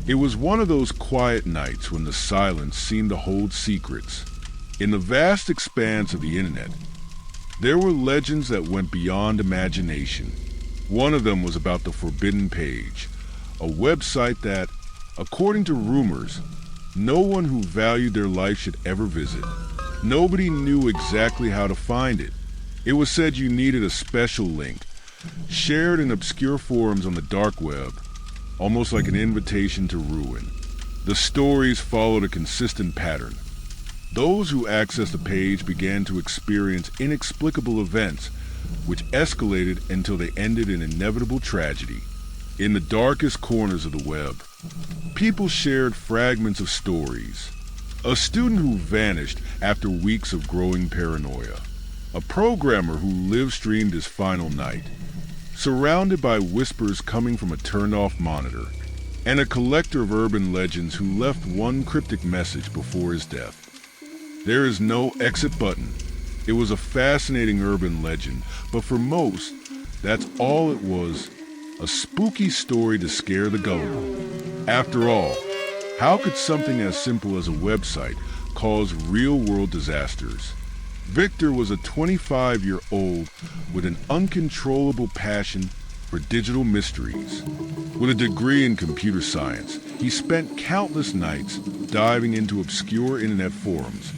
It was one of those quiet nights when the silence seemed to hold secrets. In the vast expanse of the internet, there were legends that went beyond imagination. One of them was about the Forbidden Page, a website that, according to rumors, no one who valued their life should ever visit. Nobody knew exactly how to find it. It was said you needed a special link, shared in obscure forums on the dark web, almost like an invitation to ruin. The stories followed a consistent pattern. Those who accessed the page began to experience inexplicable events, which escalated until they ended in inevitable tragedy. In the darkest corners of the web, people shared fragments of stories. A student who vanished after weeks of growing paranoia. A programmer who live-streamed his final night, surrounded by whispers coming from a turned-off monitor, and a collector of urban legends who left one cryptic message before his death. There is no exit button. It was a fascinating urban legend, but for most, that's all it was, a spooky story to scare the gullible. After all, how could something as simple as a website cause real-world disasters? Victor was a 25-year-old with an uncontrollable passion for digital mysteries. With a degree in computer science, he spent countless nights diving into obscure internet forums,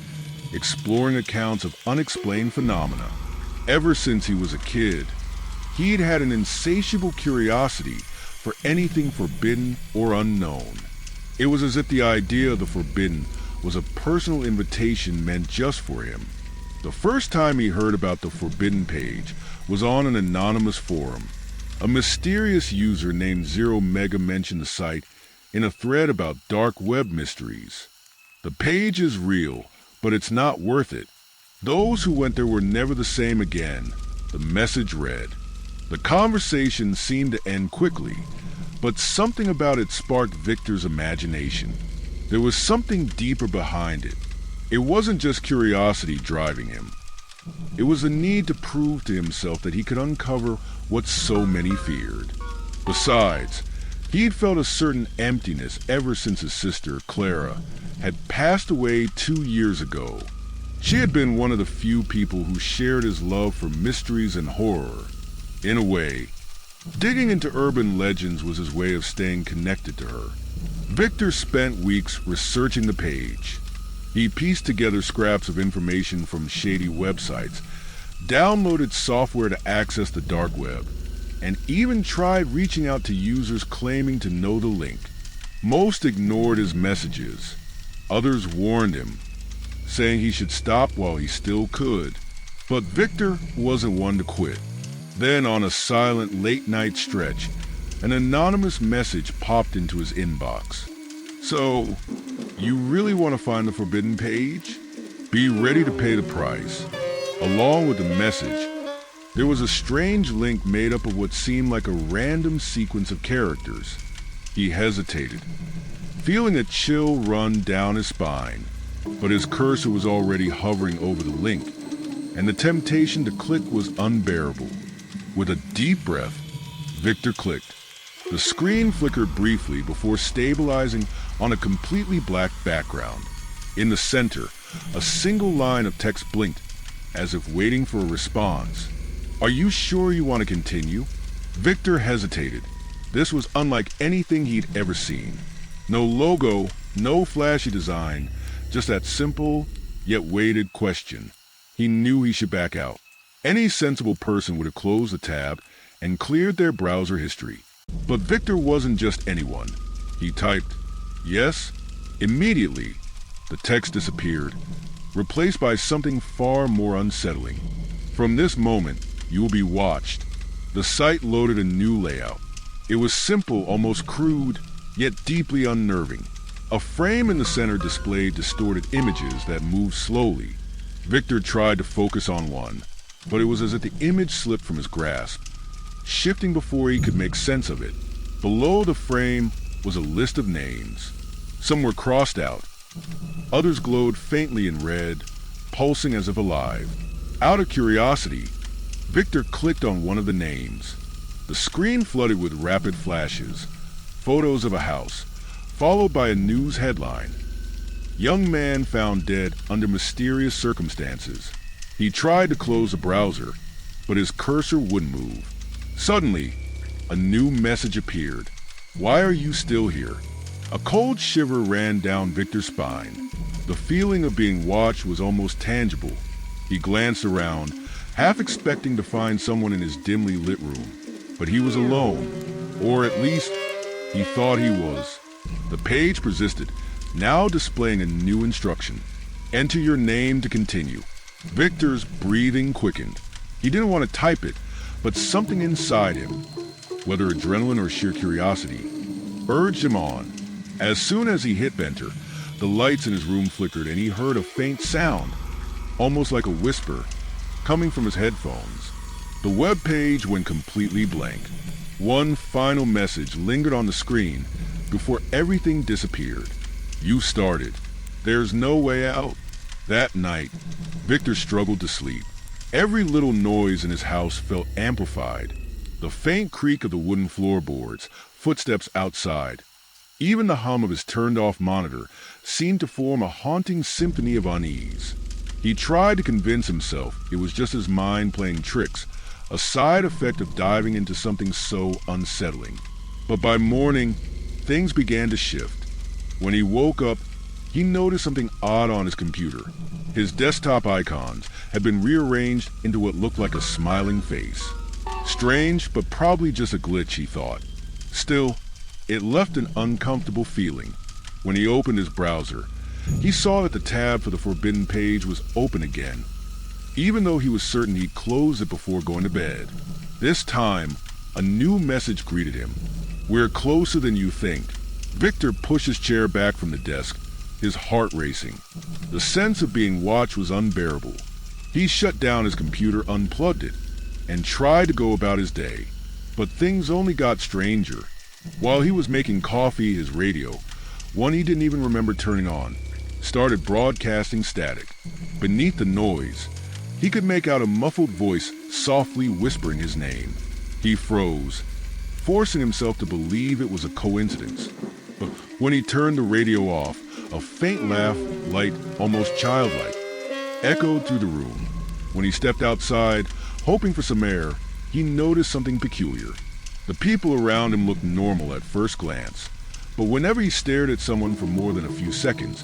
exploring accounts of unexplained phenomena. Ever since he was a kid, he'd had an insatiable curiosity for anything forbidden or unknown. It was as if the idea of the forbidden was a personal invitation meant just for him. The first time he heard about the Forbidden Page was on an anonymous forum. A mysterious user named Zero Mega mentioned the site in a thread about dark web mysteries. The page is real, but it's not worth it. Those who went there were never the same again, the message read. The conversation seemed to end quickly, but something about it sparked Victor's imagination. There was something deeper behind it. It wasn't just curiosity driving him. It was a need to prove to himself that he could uncover what so many feared. Besides, he'd felt a certain emptiness ever since his sister, Clara, had passed away 2 years ago. She had been one of the few people who shared his love for mysteries and horror. In a way, digging into urban legends was his way of staying connected to her. Victor spent weeks researching the page. He pieced together scraps of information from shady websites, downloaded software to access the dark web, and even tried reaching out to users claiming to know the link. Most ignored his messages. Others warned him, saying he should stop while he still could. But Victor wasn't one to quit. Then, on a silent late-night stretch, an anonymous message popped into his inbox. So, you really want to find the Forbidden Page? Be ready to pay the price. Along with the message, there was a strange link made up of what seemed like a random sequence of characters. He hesitated, feeling a chill run down his spine, but his cursor was already hovering over the link, and the temptation to click was unbearable. With a deep breath, Victor clicked. The screen flickered briefly before stabilizing on a completely black background. In the center, a single line of text blinked, as if waiting for a response. Are you sure you want to continue? Victor hesitated. This was unlike anything he'd ever seen. No logo, no flashy design, just that simple, yet weighted question. He knew he should back out. Any sensible person would have closed the tab and cleared their browser history. But Victor wasn't just anyone. He typed, "Yes." Immediately, the text disappeared, replaced by something far more unsettling. From this moment, you will be watched. The site loaded a new layout. It was simple, almost crude, yet deeply unnerving. A frame in the center displayed distorted images that moved slowly. Victor tried to focus on one, but it was as if the image slipped from his grasp, shifting before he could make sense of it. Below the frame was a list of names. Some were crossed out. Others glowed faintly in red, pulsing as if alive. Out of curiosity, Victor clicked on one of the names. The screen flooded with rapid flashes, photos of a house, followed by a news headline. Young man found dead under mysterious circumstances. He tried to close the browser, but his cursor wouldn't move. Suddenly, a new message appeared. Why are you still here? A cold shiver ran down Victor's spine. The feeling of being watched was almost tangible. He glanced around, half expecting to find someone in his dimly lit room. But he was alone, or at least he thought he was. The page persisted, now displaying a new instruction. Enter your name to continue. Victor's breathing quickened. He didn't want to type it, but something inside him, whether adrenaline or sheer curiosity, urged him on. As soon as he hit enter, the lights in his room flickered and he heard a faint sound, almost like a whisper, coming from his headphones. The web page went completely blank. One final message lingered on the screen before everything disappeared. You started. There's no way out. That night, Victor struggled to sleep. Every little noise in his house felt amplified. The faint creak of the wooden floorboards, footsteps outside. Even the hum of his turned-off monitor seemed to form a haunting symphony of unease. He tried to convince himself it was just his mind playing tricks, a side effect of diving into something so unsettling. But by morning, things began to shift. When he woke up, he noticed something odd on his computer. His desktop icons had been rearranged into what looked like a smiling face. Strange, but probably just a glitch, he thought. Still, it left an uncomfortable feeling. When he opened his browser, he saw that the tab for the forbidden page was open again, even though he was certain he'd closed it before going to bed. This time, a new message greeted him. We're closer than you think. Victor pushed his chair back from the desk, his heart racing. The sense of being watched was unbearable. He shut down his computer, unplugged it, and tried to go about his day. But things only got stranger. While he was making coffee, his radio, one he didn't even remember turning on, started broadcasting static. Beneath the noise, he could make out a muffled voice softly whispering his name. He froze, forcing himself to believe it was a coincidence. But when he turned the radio off, a faint laugh, light, almost childlike, echoed through the room. When he stepped outside, hoping for some air, he noticed something peculiar. The people around him looked normal at first glance, but whenever he stared at someone for more than a few seconds,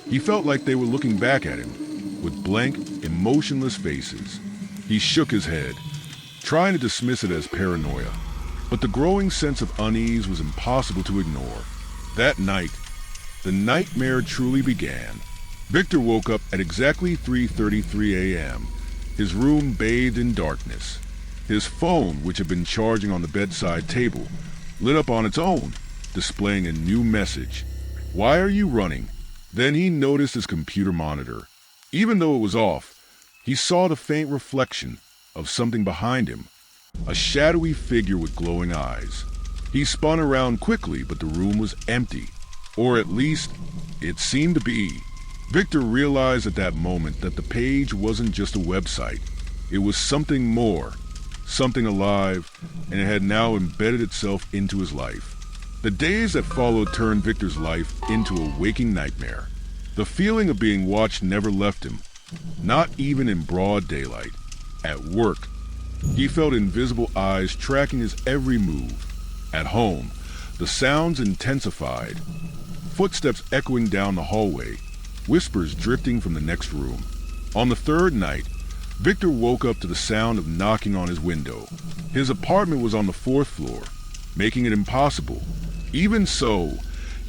he felt like they were looking back at him, with blank, emotionless faces. He shook his head, trying to dismiss it as paranoia, but the growing sense of unease was impossible to ignore. That night, the nightmare truly began. Victor woke up at exactly 3:33 a.m., his room bathed in darkness. His phone, which had been charging on the bedside table, lit up on its own, displaying a new message. Why are you running? Then he noticed his computer monitor. Even though it was off, he saw the faint reflection of something behind him, a shadowy figure with glowing eyes. He spun around quickly, but the room was empty, or at least it seemed to be. Victor realized at that moment that the page wasn't just a website. It was something more, something alive, and it had now embedded itself into his life. The days that followed turned Victor's life into a waking nightmare. The feeling of being watched never left him, not even in broad daylight. At work, he felt invisible eyes tracking his every move. At home, the sounds intensified, footsteps echoing down the hallway, whispers drifting from the next room. On the third night, Victor woke up to the sound of knocking on his window. His apartment was on the 4th floor, making it impossible. Even so,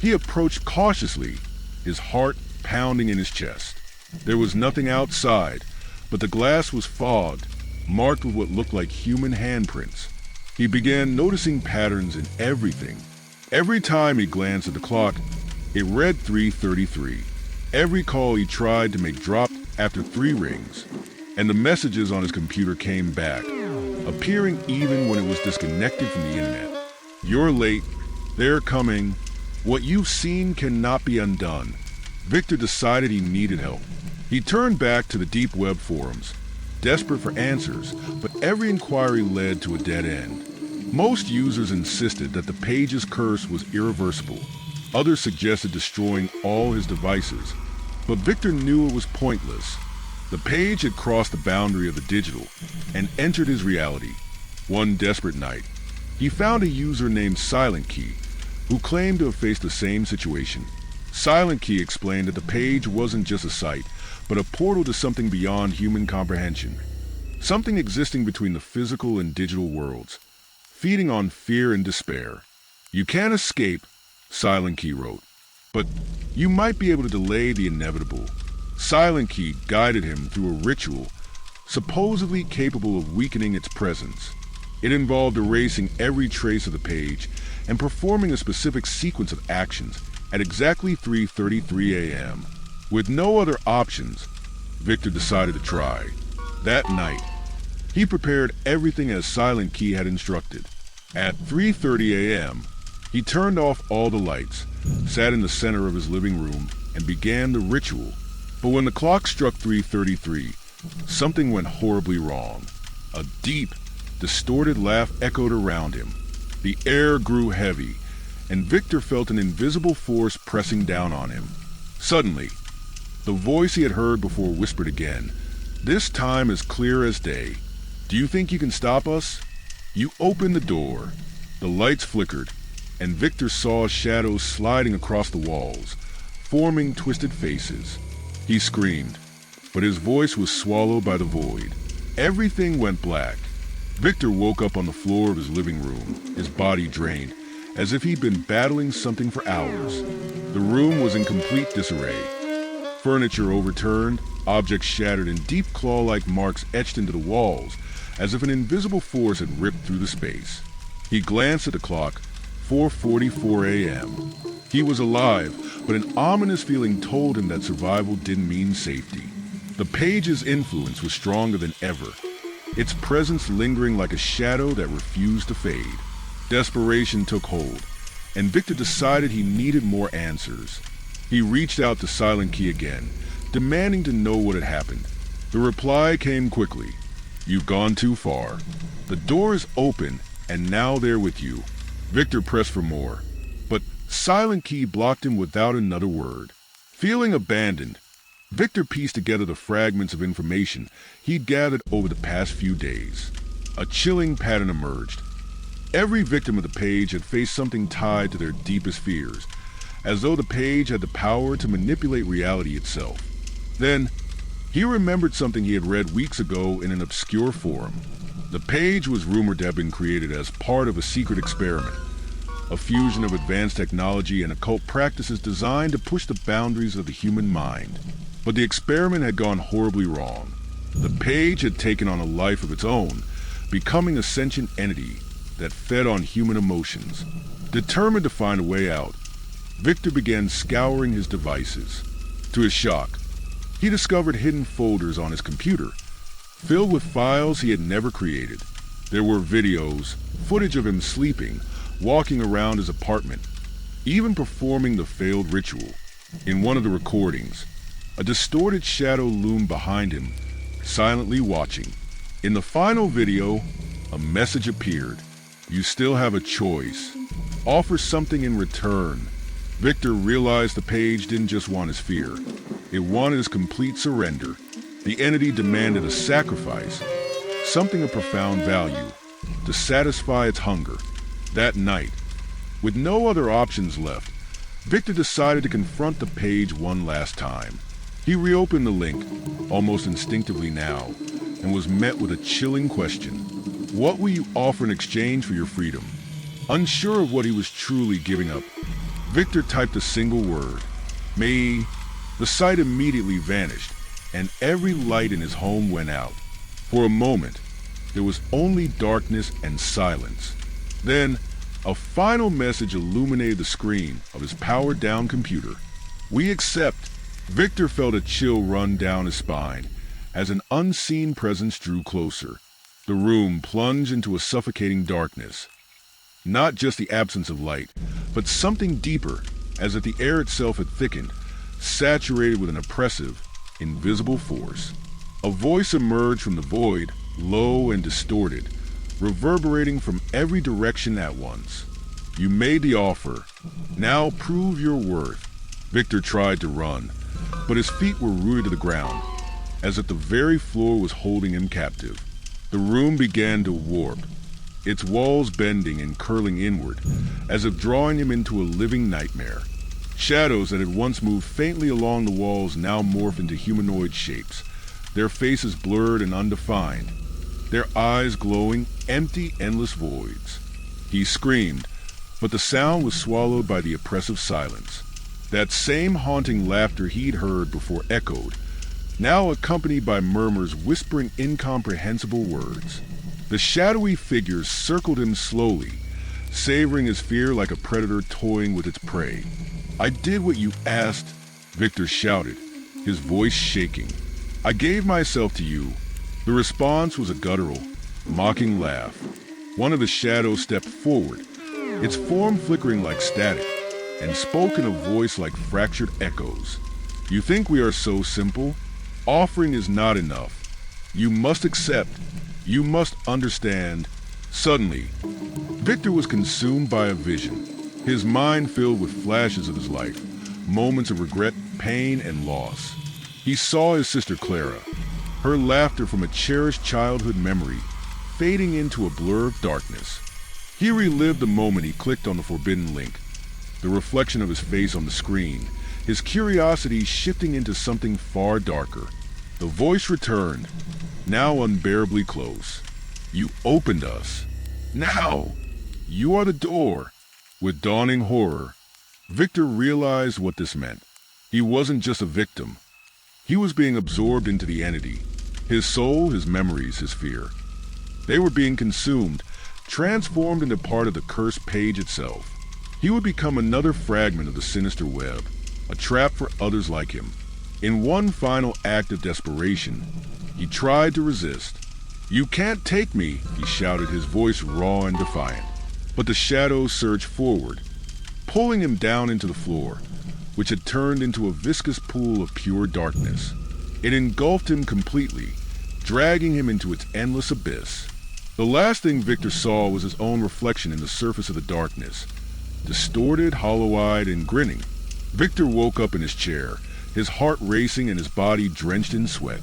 he approached cautiously, his heart pounding in his chest. There was nothing outside, but the glass was fogged, marked with what looked like human handprints. He began noticing patterns in everything. Every time he glanced at the clock, it read 3:33. Every call he tried to make dropped after 3 rings, and the messages on his computer came back, appearing even when it was disconnected from the internet. You're late. They're coming. What you've seen cannot be undone. Victor decided he needed help. He turned back to the deep web forums, desperate for answers, but every inquiry led to a dead end. Most users insisted that the page's curse was irreversible. Others suggested destroying all his devices, but Victor knew it was pointless. The page had crossed the boundary of the digital and entered his reality. One desperate night, he found a user named Silent Key, who claimed to have faced the same situation. Silent Key explained that the page wasn't just a site, but a portal to something beyond human comprehension. Something existing between the physical and digital worlds, feeding on fear and despair. "You can't escape," Silent Key wrote, "but you might be able to delay the inevitable." Silent Key guided him through a ritual supposedly capable of weakening its presence. It involved erasing every trace of the page and performing a specific sequence of actions at exactly 3:33 a.m. With no other options, Victor decided to try. That night, he prepared everything as Silent Key had instructed. At 3:30 a.m., he turned off all the lights, sat in the center of his living room, and began the ritual. But when the clock struck 3:33, something went horribly wrong. A deep, distorted laugh echoed around him. The air grew heavy, and Victor felt an invisible force pressing down on him. Suddenly, the voice he had heard before whispered again, this time as clear as day. "Do you think you can stop us?" You opened the door. The lights flickered, and Victor saw shadows sliding across the walls, forming twisted faces. He screamed, but his voice was swallowed by the void. Everything went black. Victor woke up on the floor of his living room, his body drained, as if he'd been battling something for hours. The room was in complete disarray. Furniture overturned, objects shattered, and deep claw-like marks etched into the walls, as if an invisible force had ripped through the space. He glanced at the clock, 4:44 a.m. He was alive, but an ominous feeling told him that survival didn't mean safety. The page's influence was stronger than ever, its presence lingering like a shadow that refused to fade. Desperation took hold, and Victor decided he needed more answers. He reached out to Silent Key again, demanding to know what had happened. The reply came quickly. "You've gone too far. The door is open, and now they're with you." Victor pressed for more, but Silent Key blocked him without another word. Feeling abandoned, Victor pieced together the fragments of information he'd gathered over the past few days. A chilling pattern emerged. Every victim of the page had faced something tied to their deepest fears, as though the page had the power to manipulate reality itself. Then, he remembered something he had read weeks ago in an obscure forum. The page was rumored to have been created as part of a secret experiment, a fusion of advanced technology and occult practices designed to push the boundaries of the human mind. But the experiment had gone horribly wrong. The page had taken on a life of its own, becoming a sentient entity that fed on human emotions. Determined to find a way out, Victor began scouring his devices. To his shock, he discovered hidden folders on his computer, filled with files he had never created. There were videos, footage of him sleeping, walking around his apartment, even performing the failed ritual. In one of the recordings, a distorted shadow loomed behind him, silently watching. In the final video, a message appeared. "You still have a choice. Offer something in return." Victor realized the page didn't just want his fear. It wanted his complete surrender. The entity demanded a sacrifice, something of profound value, to satisfy its hunger. That night, with no other options left, Victor decided to confront the page one last time. He reopened the link, almost instinctively now, and was met with a chilling question. What will you offer in exchange for your freedom? Unsure of what he was truly giving up, Victor typed a single word, "Me." The site immediately vanished, and every light in his home went out. For a moment, there was only darkness and silence. Then, a final message illuminated the screen of his powered-down computer. "We accept." Victor felt a chill run down his spine as an unseen presence drew closer. The room plunged into a suffocating darkness. Not just the absence of light, but something deeper, as if the air itself had thickened, saturated with an oppressive, invisible force. A voice emerged from the void, low and distorted, reverberating from every direction at once. You made the offer. Now prove your worth. Victor tried to run, but his feet were rooted to the ground, as if the very floor was holding him captive. The room began to warp, its walls bending and curling inward, as if drawing him into a living nightmare. Shadows that had once moved faintly along the walls now morphed into humanoid shapes, their faces blurred and undefined, their eyes glowing empty, endless voids. He screamed, but the sound was swallowed by the oppressive silence. That same haunting laughter he'd heard before echoed, now accompanied by murmurs whispering incomprehensible words. The shadowy figures circled him slowly, savoring his fear like a predator toying with its prey. "I did what you asked," Victor shouted, his voice shaking. "I gave myself to you." The response was a guttural, mocking laugh. One of the shadows stepped forward, its form flickering like static, and spoke in a voice like fractured echoes. "You think we are so simple? Offering is not enough. You must accept. You must understand." Suddenly, Victor was consumed by a vision, his mind filled with flashes of his life, moments of regret, pain, and loss. He saw his sister Clara, her laughter from a cherished childhood memory, fading into a blur of darkness. He relived the moment he clicked on the forbidden link, the reflection of his face on the screen, his curiosity shifting into something far darker. The voice returned, now unbearably close. "You opened us. Now, you are the door." With dawning horror, Victor realized what this meant. He wasn't just a victim. He was being absorbed into the entity. His soul, his memories, his fear. They were being consumed, transformed into part of the cursed page itself. He would become another fragment of the sinister web, a trap for others like him. In one final act of desperation, he tried to resist. "You can't take me," he shouted, his voice raw and defiant. But the shadows surged forward, pulling him down into the floor, which had turned into a viscous pool of pure darkness. It engulfed him completely, dragging him into its endless abyss. The last thing Victor saw was his own reflection in the surface of the darkness, distorted, hollow-eyed, and grinning. Victor woke up in his chair, his heart racing and his body drenched in sweat.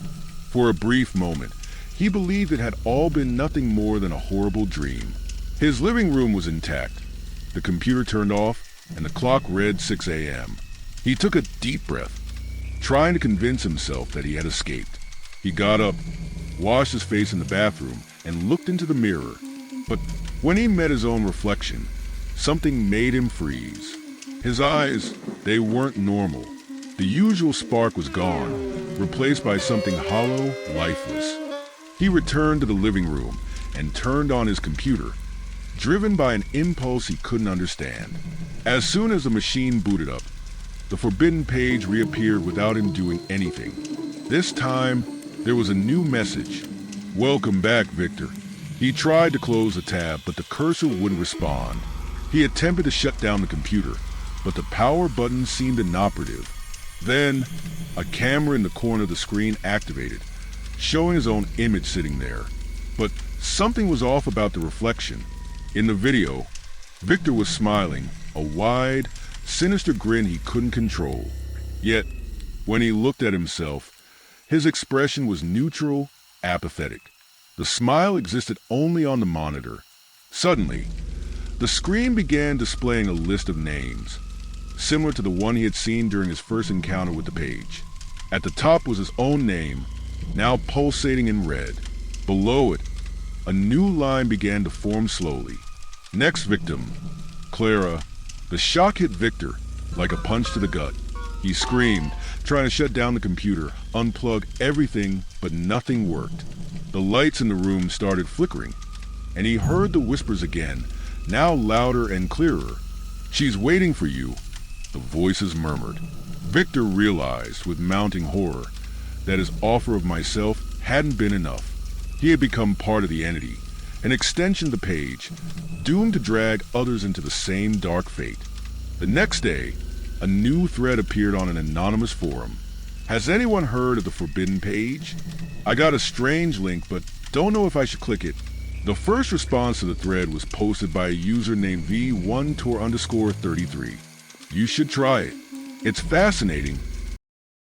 For a brief moment, he believed it had all been nothing more than a horrible dream. His living room was intact. The computer turned off, and the clock read 6 a.m. He took a deep breath, trying to convince himself that he had escaped. He got up, washed his face in the bathroom, and looked into the mirror. But when he met his own reflection, something made him freeze. His eyes, they weren't normal. The usual spark was gone, replaced by something hollow, lifeless. He returned to the living room and turned on his computer, driven by an impulse he couldn't understand. As soon as the machine booted up, the forbidden page reappeared without him doing anything. This time, there was a new message. "Welcome back, Victor." He tried to close the tab, but the cursor wouldn't respond. He attempted to shut down the computer, but the power button seemed inoperative. Then, a camera in the corner of the screen activated, showing his own image sitting there. But something was off about the reflection. In the video, Victor was smiling, a wide, sinister grin he couldn't control. Yet, when he looked at himself, his expression was neutral, apathetic. The smile existed only on the monitor. Suddenly, the screen began displaying a list of names, similar to the one he had seen during his first encounter with the page. At the top was his own name, now pulsating in red. Below it, a new line began to form slowly. "Next victim, Clara." The shock hit Victor like a punch to the gut. He screamed, trying to shut down the computer, unplug everything, but nothing worked. The lights in the room started flickering, and he heard the whispers again, now louder and clearer. "She's waiting for you," the voices murmured. Victor realized, with mounting horror, that his offer of myself hadn't been enough. He had become part of the entity, an extension of the page, doomed to drag others into the same dark fate. The next day, a new thread appeared on an anonymous forum. "Has anyone heard of the forbidden page? I got a strange link, but don't know if I should click it. The first response to the thread was posted by a user named V1Tour_33. You should try it. It's fascinating